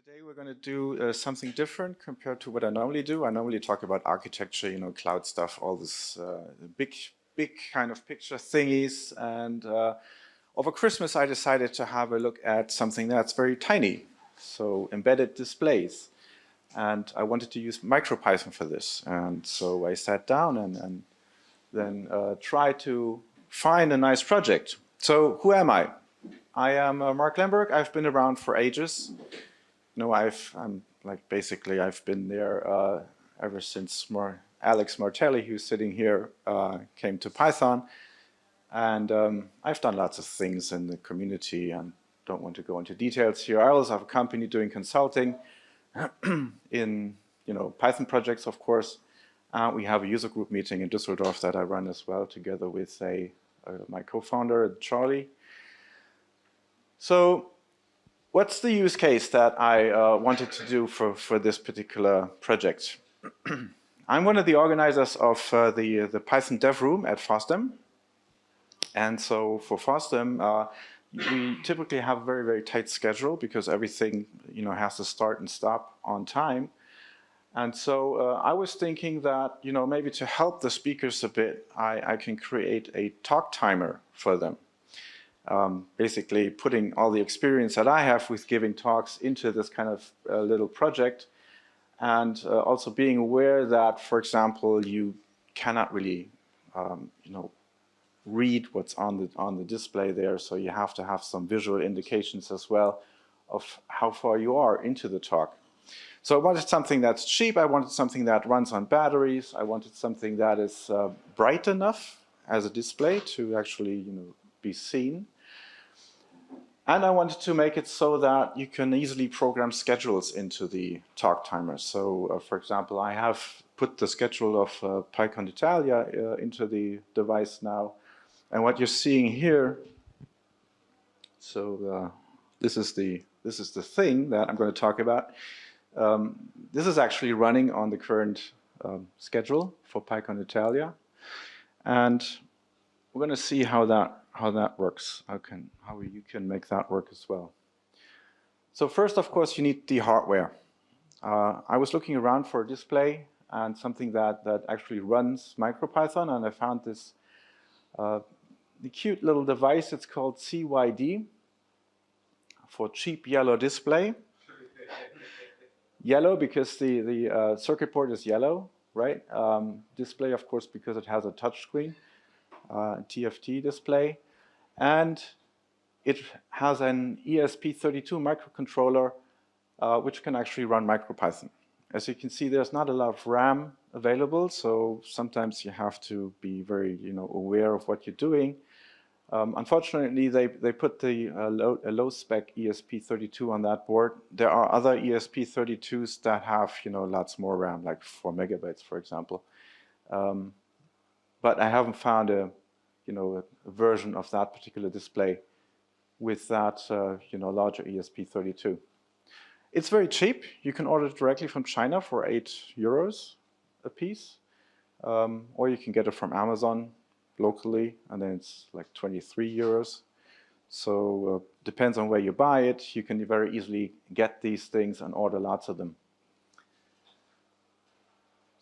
Today we're going to do something different compared to what I normally do. I normally talk about architecture, cloud stuff, all this big kind of picture thingies. And over Christmas I decided to have a look at something that's very tiny, so embedded displays. And I wanted to use MicroPython for this. And so I sat down and then tried to find a nice project. So who am I? I am Marc Lemburg. I've been around for ages. I've been there ever since Alex Martelli, who's sitting here, came to Python. And I've done lots of things in the community and don't want to go into details here. I also have a company doing consulting in Python projects, of course. We have a user group meeting in Düsseldorf that I run as well, together with my co-founder, Charlie. So what's the use case that I wanted to do for this particular project? I'm one of the organizers of the Python dev room at FOSDEM. And so for FOSDEM, we typically have a very, very tight schedule because everything has to start and stop on time. And so I was thinking that maybe to help the speakers a bit, I can create a talk timer for them. Basically putting all the experience that I have with giving talks into this kind of little project, and also being aware that, for example, you cannot really read what's on the display there, so you have to have some visual indications as well of how far you are into the talk. So I wanted something that's cheap, I wanted something that runs on batteries, I wanted something that is bright enough as a display to actually be seen. And I wanted to make it so that you can easily program schedules into the talk timer. So, for example, I have put the schedule of PyCon Italia into the device now. And what you're seeing here, so this is the thing that I'm going to talk about. This is actually running on the current schedule for PyCon Italia. And we're going to see how that works, how you can make that work as well. So first, of course, you need the hardware. I was looking around for a display and something that actually runs MicroPython, and I found this the cute little device. It's called CYD, for cheap yellow display. Yellow because the circuit board is yellow, right? Display, of course, because it has a touch screen. TFT display, and it has an ESP32 microcontroller which can actually run MicroPython. As you can see, there's not a lot of RAM available, so sometimes you have to be very aware of what you're doing. Unfortunately, they put the low-spec ESP32 on that board. There are other ESP32s that have lots more RAM, like 4 megabytes, for example. But I haven't found a version of that particular display with that larger ESP32. It's very cheap. You can order it directly from China for €8 a piece, or you can get it from Amazon locally, and then it's like €23. So depends on where you buy it. You can very easily get these things and order lots of them.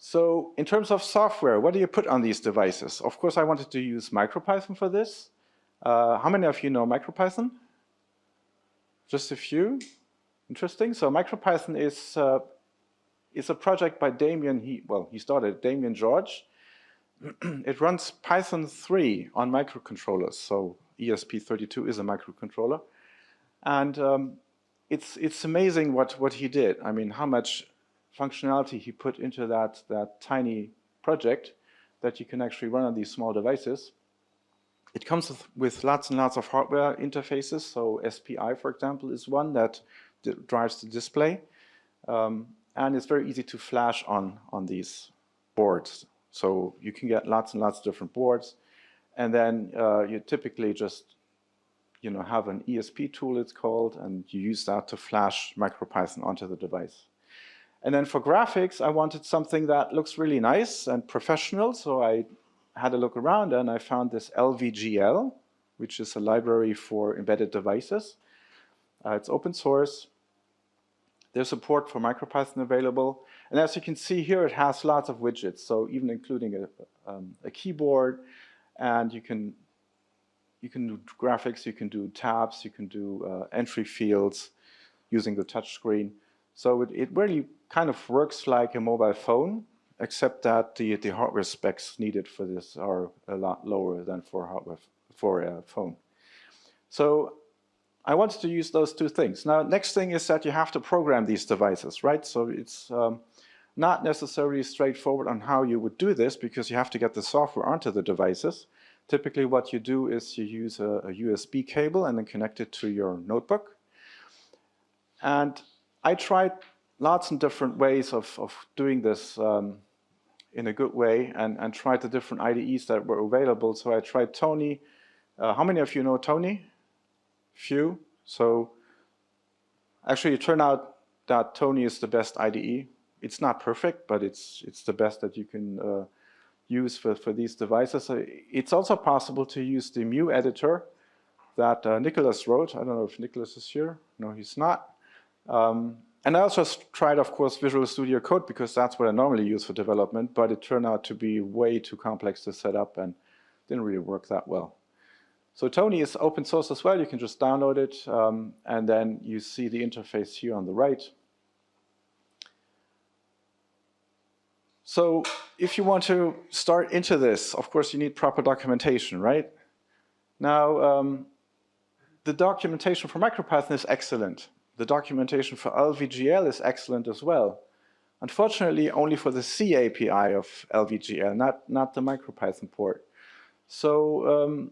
So in terms of software, what do you put on these devices? Of course, I wanted to use MicroPython for this. How many of you know MicroPython? Just a few. Interesting. So MicroPython is a project by Damien. He started Damien George. It runs Python 3 on microcontrollers. So ESP32 is a microcontroller, and it's amazing what he did. I mean, how much functionality he put into that tiny project that you can actually run on these small devices. It comes with lots and lots of hardware interfaces. So SPI, for example, is one that drives the display. And it's very easy to flash on these boards. So you can get lots and lots of different boards. And then you typically just have an ESP tool, it's called, and you use that to flash MicroPython onto the device. And then for graphics, I wanted something that looks really nice and professional. So I had a look around and I found this LVGL, which is a library for embedded devices. It's open source. There's support for MicroPython available. And as you can see here, it has lots of widgets, so even including a keyboard, and you can do graphics, you can do tabs, you can do entry fields using the touch screen. So it really kind of works like a mobile phone, except that the hardware specs needed for this are a lot lower than for hardware for a phone. So I wanted to use those two things. Now, next thing is that you have to program these devices, right? So it's not necessarily straightforward on how you would do this, because you have to get the software onto the devices. Typically what you do is you use a USB cable and then connect it to your notebook. And I tried lots of different ways of doing this in a good way, and tried the different IDEs that were available. So I tried Tony. How many of you know Tony? Few. So actually it turned out that Tony is the best IDE. It's not perfect, but it's the best that you can use for these devices. It's also possible to use the Mu editor that Nicholas wrote. I don't know if Nicholas is here. No, he's not. And I also tried, of course, Visual Studio Code, because that's what I normally use for development, but it turned out to be way too complex to set up and didn't really work that well. So Tony is open source as well. You can just download it, and then you see the interface here on the right. So if you want to start into this, of course, you need proper documentation, right? Now, the documentation for MicroPython is excellent. The documentation for LVGL is excellent as well. Unfortunately, only for the C API of LVGL, not the MicroPython port. So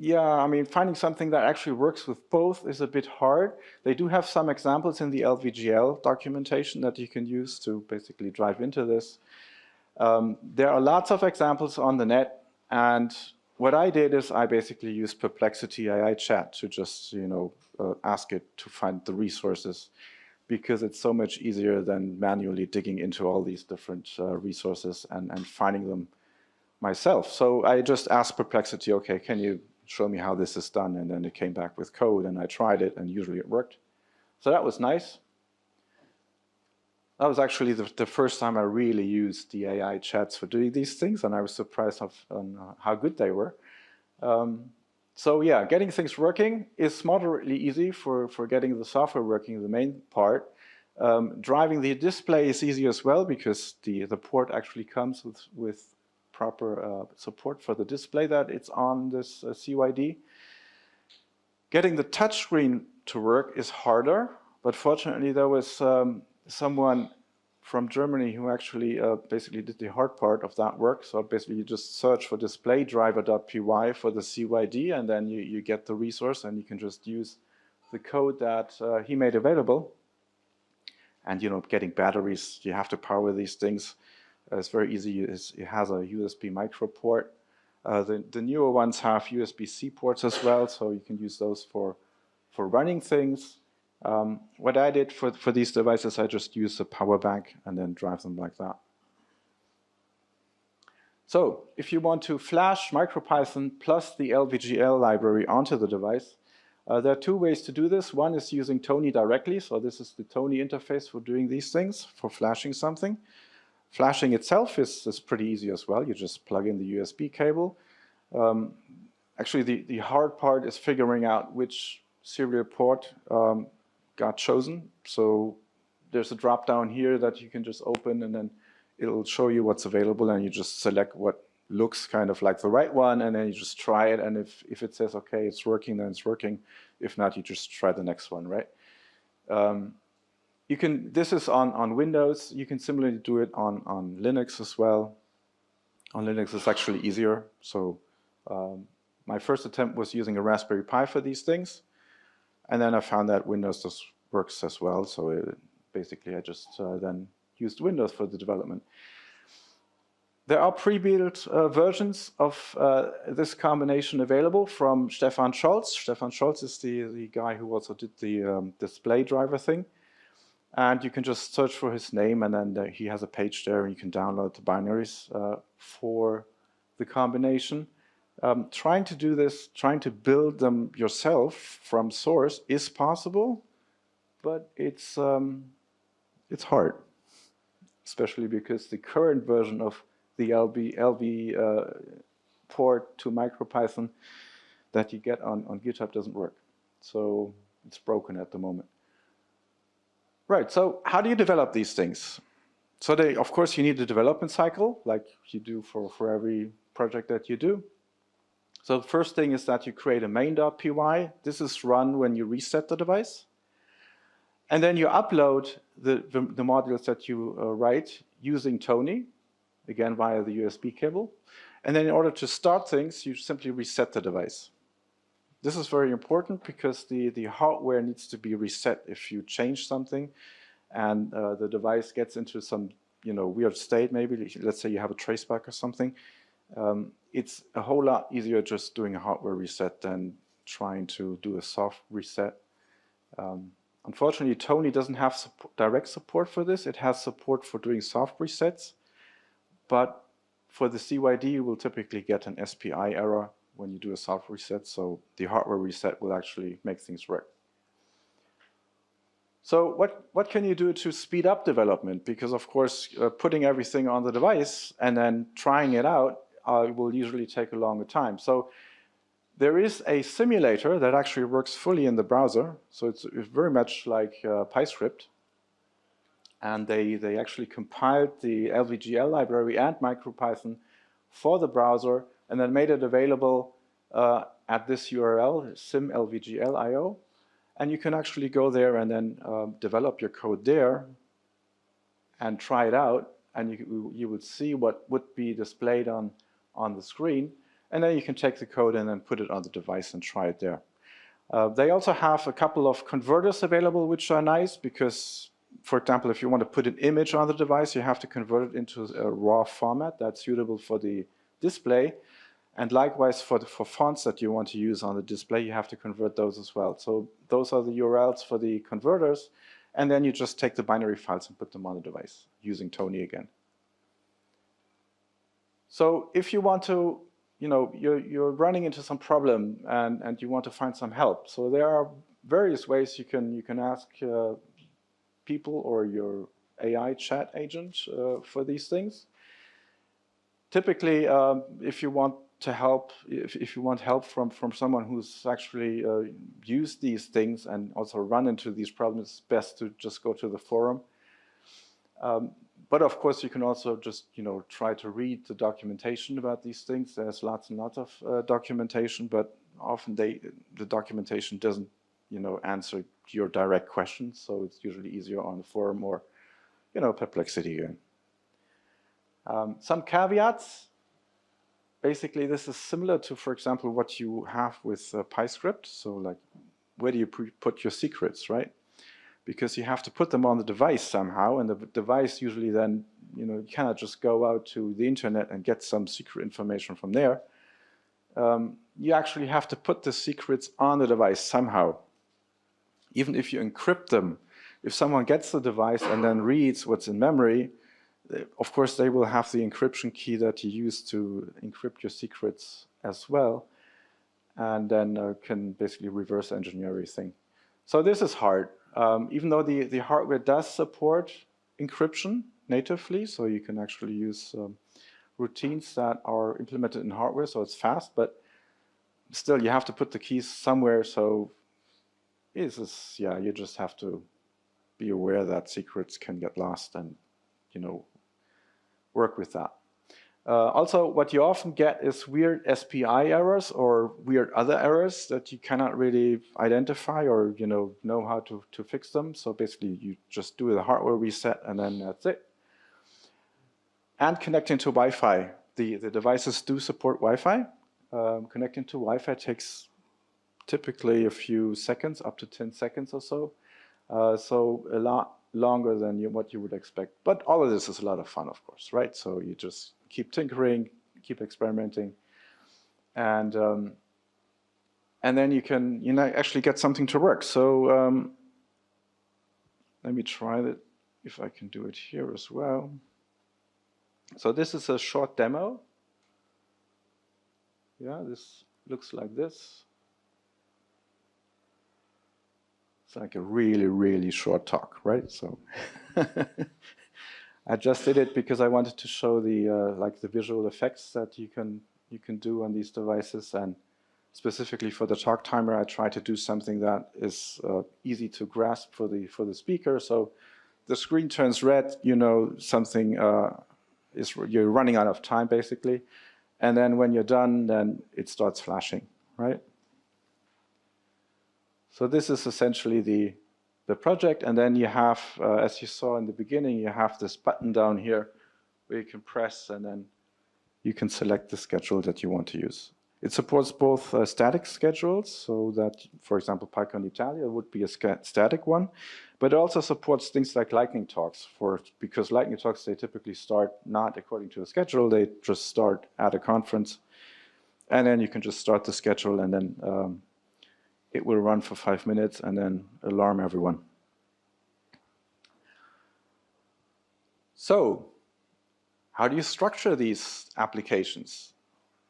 yeah, I mean, finding something that actually works with both is a bit hard. They do have some examples in the LVGL documentation that you can use to basically drive into this. There are lots of examples on the net, and what I did is I basically used Perplexity AI chat to just, ask it to find the resources, because it's so much easier than manually digging into all these different resources and finding them myself. So I just asked Perplexity, okay, can you show me how this is done? And then it came back with code, and I tried it, and usually it worked. So that was nice. That was actually the first time I really used the AI chats for doing these things, and I was surprised on how good they were. So yeah, getting things working is moderately easy for getting the software working, the main part. Driving the display is easy as well, because the port actually comes with proper support for the display that it's on this CYD. Getting the touchscreen to work is harder, but fortunately there was someone from Germany who actually basically did the hard part of that work. So basically you just search for display driver.py for the CYD, and then you get the resource, and you can just use the code that he made available. And getting batteries, you have to power these things. It's very easy. It has a USB micro port. The newer ones have USB-C ports as well, so you can use those for running things. What I did for these devices, I just used a power bank and then drive them like that. So if you want to flash MicroPython plus the LVGL library onto the device, there are two ways to do this. One is using Tony directly. So this is the Tony interface for doing these things, for flashing something. Flashing itself is pretty easy as well. You just plug in the USB cable. Actually, the hard part is figuring out which serial port got chosen. So there's a drop down here that you can just open, and then it'll show you what's available, and you just select what looks kind of like the right one, and then you just try it. And if it says, okay, it's working, then it's working. If not, you just try the next one, right? This is on Windows. You can similarly do it on Linux as well. On Linux, it's actually easier. So my first attempt was using a Raspberry Pi for these things. And then I found that Windows just works as well. So basically, I just then used Windows for the development. There are pre-built versions of this combination available from Stefan Scholz. Stefan Scholz is the guy who also did the display driver thing. And you can just search for his name, and then he has a page there, and you can download the binaries for the combination. Trying to build them yourself from source is possible, but it's hard, especially because the current version of the LV port to MicroPython that you get on GitHub doesn't work. So it's broken at the moment. Right, so how do you develop these things? So of course, you need a development cycle, like you do for every project that you do. So the first thing is that you create a main.py. This is run when you reset the device. And then you upload the modules that you write using Tony, again via the USB cable. And then in order to start things, you simply reset the device. This is very important because the hardware needs to be reset if you change something and the device gets into some weird state, maybe let's say you have a traceback or something. It's a whole lot easier just doing a hardware reset than trying to do a soft reset. Unfortunately, Tony doesn't have direct support for this. It has support for doing soft resets, but for the CYD, you will typically get an SPI error when you do a soft reset, so the hardware reset will actually make things work. So what can you do to speed up development? Because of course, putting everything on the device and then trying it out will usually take a longer time. So there is a simulator that actually works fully in the browser. So it's very much like PyScript. And they actually compiled the LVGL library and MicroPython for the browser and then made it available at this URL, sim.lvgl.io. And you can actually go there and then develop your code there and try it out. And you would see what would be displayed on the screen. And then you can take the code and then put it on the device and try it there. They also have a couple of converters available, which are nice because, for example, if you want to put an image on the device, you have to convert it into a raw format that's suitable for the display. And likewise, for fonts that you want to use on the display, you have to convert those as well. So those are the URLs for the converters. And then you just take the binary files and put them on the device using Tony again. So if you want to, you're running into some problem and you want to find some help. So there are various ways you can ask people or your AI chat agent for these things. Typically, if you want to help, if you want help from someone who's actually used these things and also run into these problems, it's best to just go to the forum. But of course, you can also just try to read the documentation about these things. There's lots and lots of documentation, but often the documentation doesn't answer your direct questions. So it's usually easier on the forum or Perplexity. Some caveats. Basically, this is similar to, for example, what you have with PyScript. So like, where do you put your secrets, right? Because you have to put them on the device somehow, and the device usually then, you cannot just go out to the internet and get some secret information from there. You actually have to put the secrets on the device somehow. Even if you encrypt them, if someone gets the device and then reads what's in memory, of course, they will have the encryption key that you use to encrypt your secrets as well, and then can basically reverse engineer everything. So this is hard, even though the hardware does support encryption natively, so you can actually use routines that are implemented in hardware, so it's fast, but still you have to put the keys somewhere, so you just have to be aware that secrets can get lost and, work with that. Also, what you often get is weird SPI errors or weird other errors that you cannot really identify or know how to fix them. So basically, you just do the hardware reset and then that's it. And connecting to Wi-Fi. The devices do support Wi-Fi. Connecting to Wi-Fi takes typically a few seconds, up to 10 seconds or so. So a lot longer than what you would expect. But all of this is a lot of fun, of course, right? So you just keep tinkering, keep experimenting, and then you can actually get something to work. So let me try that if I can do it here as well. So this is a short demo. Yeah, this looks like this. It's like a really, really short talk, right? So I just did it because I wanted to show the like the visual effects that you can do on these devices, and specifically for the talk timer, I try to do something that is easy to grasp for the speaker. So the screen turns red, you know something you're running out of time basically, and then when you're done, then it starts flashing, right? So this is essentially the project, and then you have, as you saw in the beginning, you have this button down here where you can press, and then you can select the schedule that you want to use. It supports both static schedules, so that, for example, PyCon Italia would be a static one, but it also supports things like lightning talks, because lightning talks, they typically start not according to a schedule, they just start at a conference, and then you can just start the schedule, and then it will run for 5 minutes and then alarm everyone. So, how do you structure these applications?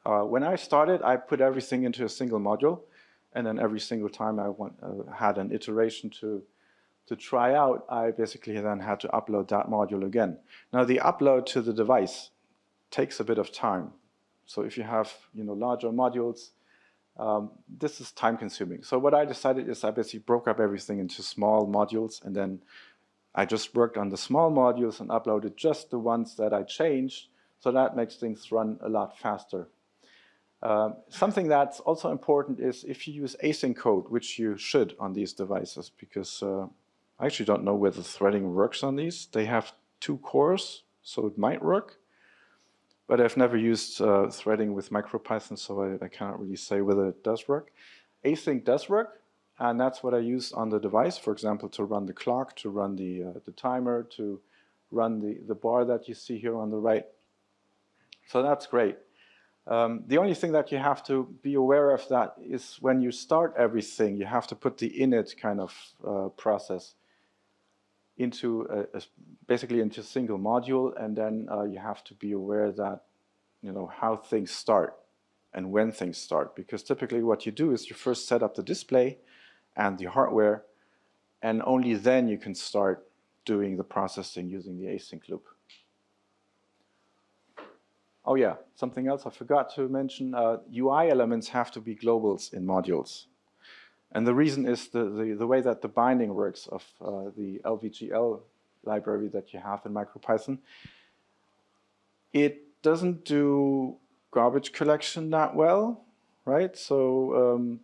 When I started, I put everything into a single module, and then every single time I had an iteration to try out, I basically then had to upload that module again. Now, the upload to the device takes a bit of time. So if you have larger modules, this is time consuming. So what I decided is I basically broke up everything into small modules, and then I just worked on the small modules and uploaded just the ones that I changed, so that makes things run a lot faster. Something that's also important is if you use async code, which you should on these devices, because I actually don't know whether threading works on these. They have 2 cores, so it might work. But I've never used threading with MicroPython, so I can't really say whether it does work. Async does work, and that's what I use on the device, for example, to run the clock, to run the timer, to run the bar that you see here on the right. So that's great. The only thing that you have to be aware of that is when you start everything, you have to put the init kind of process into basically into a single module, and then you have to be aware that how things start and when things start, because typically what you do is you first set up the display and the hardware, and only then you can start doing the processing using the async loop. Oh yeah, something else I forgot to mention, UI elements have to be globals in modules. And the reason is the way that the binding works of the LVGL library that you have in MicroPython. It doesn't do garbage collection that well, right? So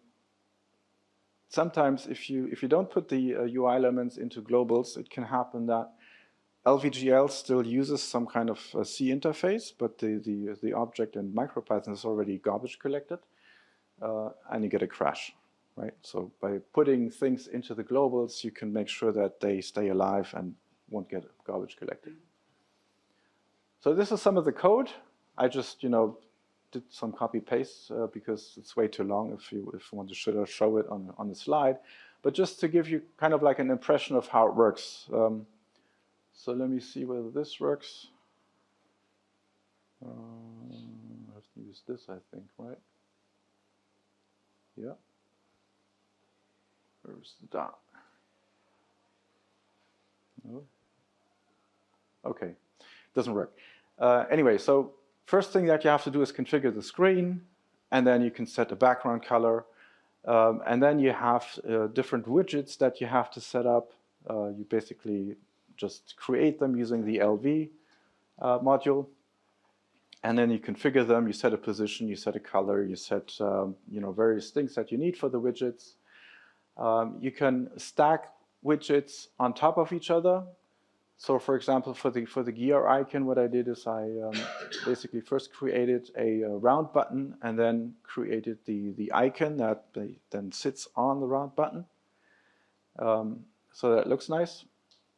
sometimes if you don't put the UI elements into globals, it can happen that LVGL still uses some kind of C interface, but the object in MicroPython is already garbage collected, and you get a crash. Right? So by putting things into the globals, you can make sure that they stay alive and won't get garbage collected. So this is some of the code. I just did some copy paste because it's way too long if you want to show it on the slide. But just to give you kind of like an impression of how it works. So let me see whether this works. I have to use this, I think, right? Yeah. Where's the dot? No. Okay, doesn't work. Anyway, so first thing that you have to do is configure the screen, and then you can set a background color, and then you have different widgets that you have to set up. You basically just create them using the LV module, and then you configure them. You set a position, you set a color, you set various things that you need for the widgets. You can stack widgets on top of each other. So, for example, for the gear icon, what I did is I basically first created a round button and then created the icon that then sits on the round button. So that looks nice.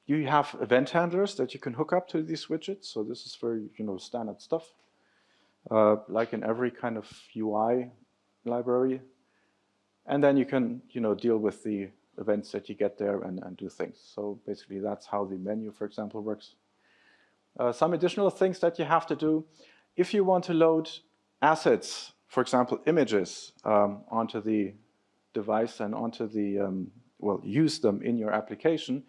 You have event handlers that you can hook up to these widgets. So this is very standard stuff, like in every kind of UI library. And then you can deal with the events that you get there and do things. So basically that's how the menu, for example, works. Some additional things that you have to do. If you want to load assets, for example, images, onto the device and onto the well, use them in your application,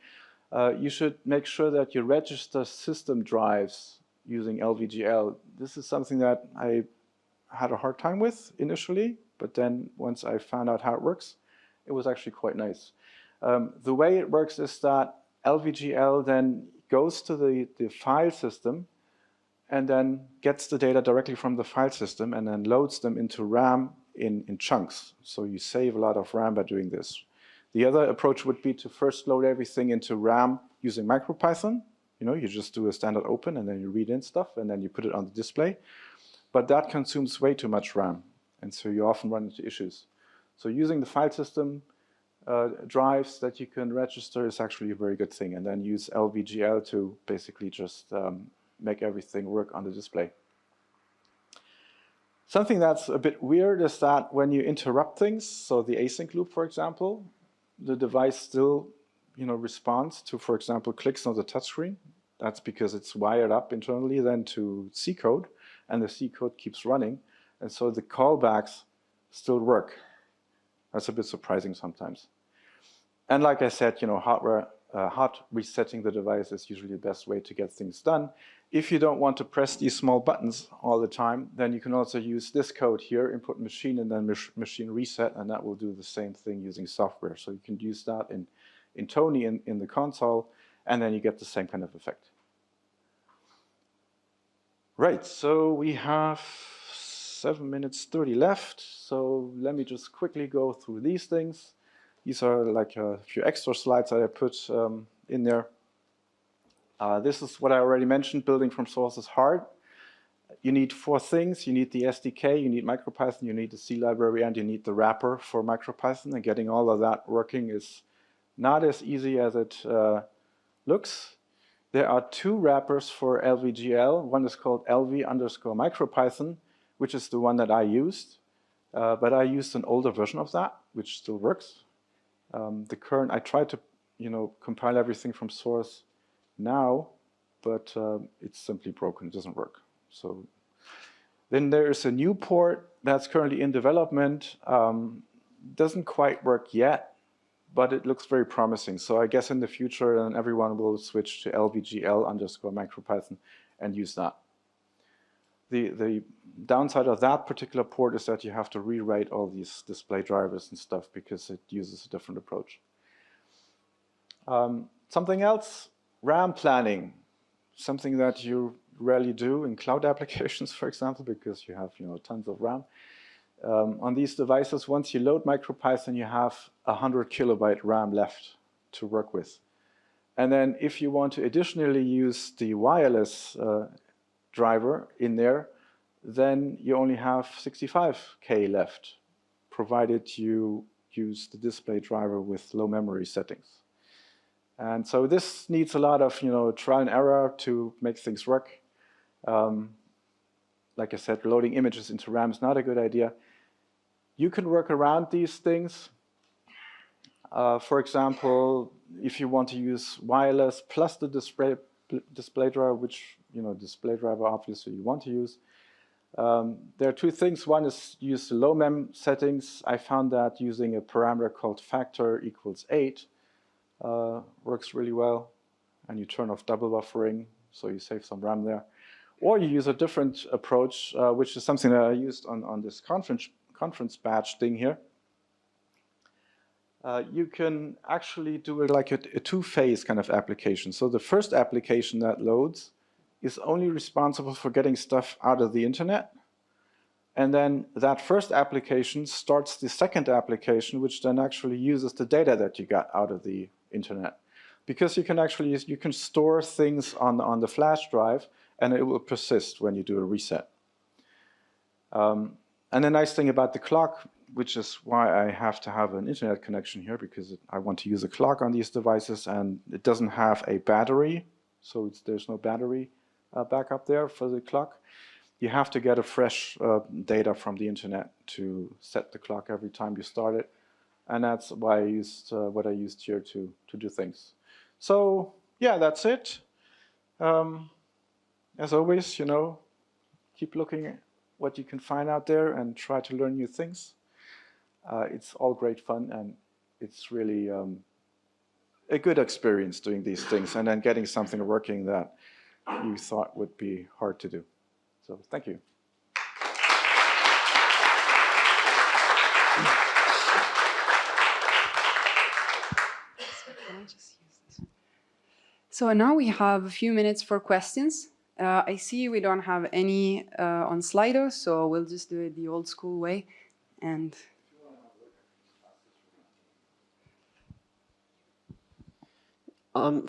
you should make sure that you register system drives using LVGL. This is something that I had a hard time with initially, but then once I found out how it works, it was actually quite nice. The way it works is that LVGL then goes to the file system and then gets the data directly from the file system and then loads them into RAM in chunks. So you save a lot of RAM by doing this. The other approach would be to first load everything into RAM using MicroPython. You just do a standard open and then you read in stuff and then you put it on the display. But that consumes way too much RAM, and so you often run into issues. So using the file system drives that you can register is actually a very good thing, and then use LVGL to basically just make everything work on the display. Something that's a bit weird is that when you interrupt things, so the async loop, for example, the device still responds to, for example, clicks on the touchscreen. That's because it's wired up internally then to C code, and the C code keeps running, and so the callbacks still work. That's a bit surprising sometimes. And like I said, hot resetting the device is usually the best way to get things done. If you don't want to press these small buttons all the time, then you can also use this code here, input machine and then machine reset, and that will do the same thing using software. So you can use that in Tony in the console, and then you get the same kind of effect. Right, so we have 7 minutes 30 left, so let me just quickly go through these things. These are like a few extra slides that I put in there. This is what I already mentioned, building from source is hard. You need 4 things. You need the SDK, you need MicroPython, you need the C library, and you need the wrapper for MicroPython, and getting all of that working is not as easy as it looks. There are 2 wrappers for LVGL. One is called LV_MicroPython, which is the one that I used. But I used an older version of that, which still works. I tried to compile everything from source now, but it's simply broken. It doesn't work. So then there is a new port that's currently in development. Doesn't quite work yet, but it looks very promising. So I guess in the future, then everyone will switch to LVGL_MicroPython and use that. The downside of that particular port is that you have to rewrite all these display drivers and stuff because it uses a different approach. Something else, RAM planning. Something that you rarely do in cloud applications, for example, because you have tons of RAM. On these devices, once you load MicroPython, you have 100 kilobyte RAM left to work with. And then if you want to additionally use the wireless driver in there, then you only have 65K left, provided you use the display driver with low memory settings. And so this needs a lot of trial and error to make things work. Like I said, loading images into RAM is not a good idea. You can work around these things. For example, if you want to use wireless plus the display driver, which display driver obviously you want to use. There are 2 things. One is use the low mem settings. I found that using a parameter called factor equals 8 works really well, and you turn off double buffering, so you save some RAM there. Or you use a different approach, which is something that I used on this conference badge thing here. You can actually do it like a 2-phase kind of application. So the first application that loads is only responsible for getting stuff out of the internet. And then that first application starts the second application, which then actually uses the data that you got out of the internet. Because you can store things on the flash drive, and it will persist when you do a reset. And the nice thing about the clock, which is why I have to have an internet connection here, because I want to use a clock on these devices, and it doesn't have a battery, so there's no battery backup there for the clock. You have to get a fresh data from the internet to set the clock every time you start it, and that's why I used what I used here to do things. So yeah, that's it. As always, keep looking at what you can find out there and try to learn new things. It's all great fun, and it's really a good experience doing these things and then getting something working that you thought would be hard to do. So thank you. So now we have a few minutes for questions. I see we don't have any on Slido, so we'll just do it the old school way. And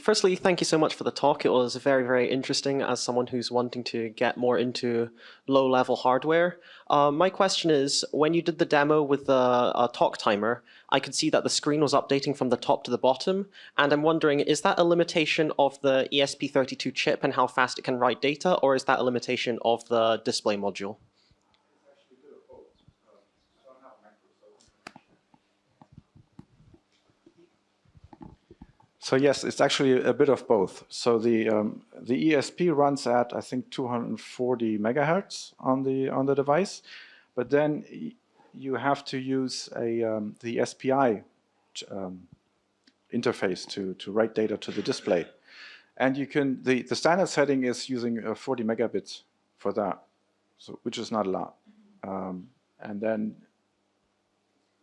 firstly, thank you so much for the talk. It was very, very interesting as someone who's wanting to get more into low-level hardware. My question is, when you did the demo with the talk timer, I could see that the screen was updating from the top to the bottom. And I'm wondering, is that a limitation of the ESP32 chip and how fast it can write data, or is that a limitation of the display module? So yes, it's actually a bit of both. So the ESP runs at, I think, 240 megahertz on the device, but then you have to use the SPI interface to write data to the display, and you can the standard setting is using 40 megabits for that, so which is not a lot, and then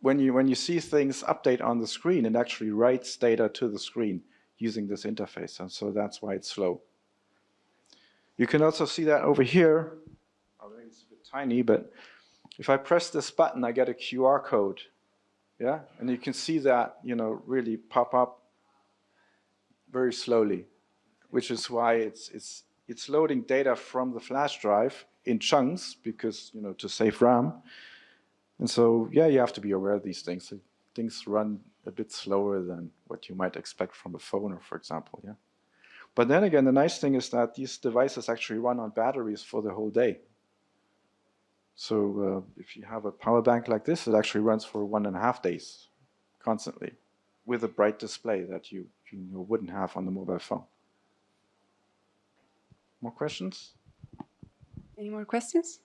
when you see things update on the screen, it actually writes data to the screen using this interface, and so that's why it's slow. You can also see that over here. I think it's a bit tiny, but if I press this button, I get a QR code, yeah, and you can see that, you know, really pop up very slowly, which is why it's loading data from the flash drive in chunks because, you know, to save RAM. And so, yeah, you have to be aware of these things. Things run a bit slower than what you might expect from a phone, or for example, yeah. But then again, the nice thing is that these devices actually run on batteries for the whole day. So if you have a power bank like this, it actually runs for 1.5 days constantly with a bright display that you wouldn't have on the mobile phone. More questions? any more questions?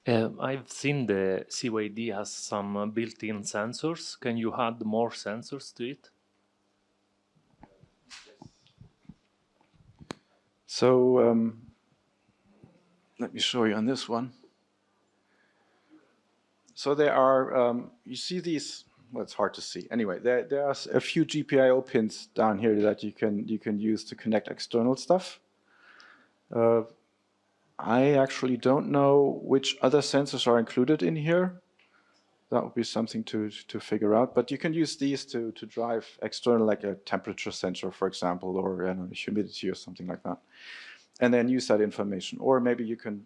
I've seen the CYD has some built-in sensors. Can you add more sensors to it? So let me show you on this one. So there are, you see these, well, it's hard to see. Anyway, there are a few GPIO pins down here that you can use to connect external stuff. I actually don't know which other sensors are included in here. That would be something to figure out. But you can use these to drive external, like a temperature sensor, for example, or I don't know, humidity or something like that. And then use that information. Or maybe you can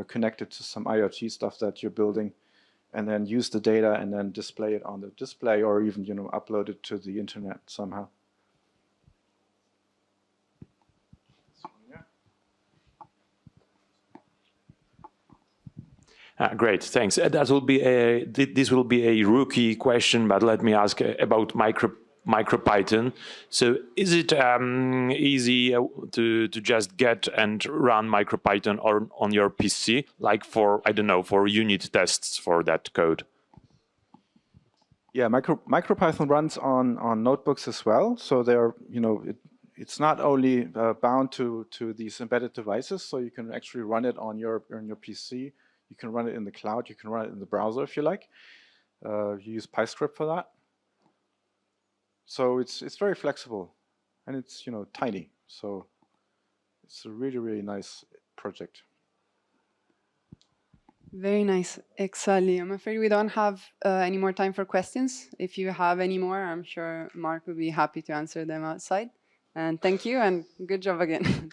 connect it to some IoT stuff that you're building, and then use the data and then display it on the display, or even, you know, upload it to the internet somehow. Great, thanks. That will be this will be a rookie question, but let me ask about MicroPython. So, is it easy to just get and run MicroPython on your PC, like for, I don't know, for unit tests for that code? Yeah, MicroPython runs on notebooks as well. So they're, you know, it's not only bound to these embedded devices. So you can actually run it on your PC. You can run it in the cloud. You can run it in the browser if you like. You use PyScript for that. So it's very flexible, and it's, you know, tiny. So it's a really, really nice project. Very nice, exactly. I'm afraid we don't have any more time for questions. If you have any more, I'm sure Mark would be happy to answer them outside. And thank you, and good job again.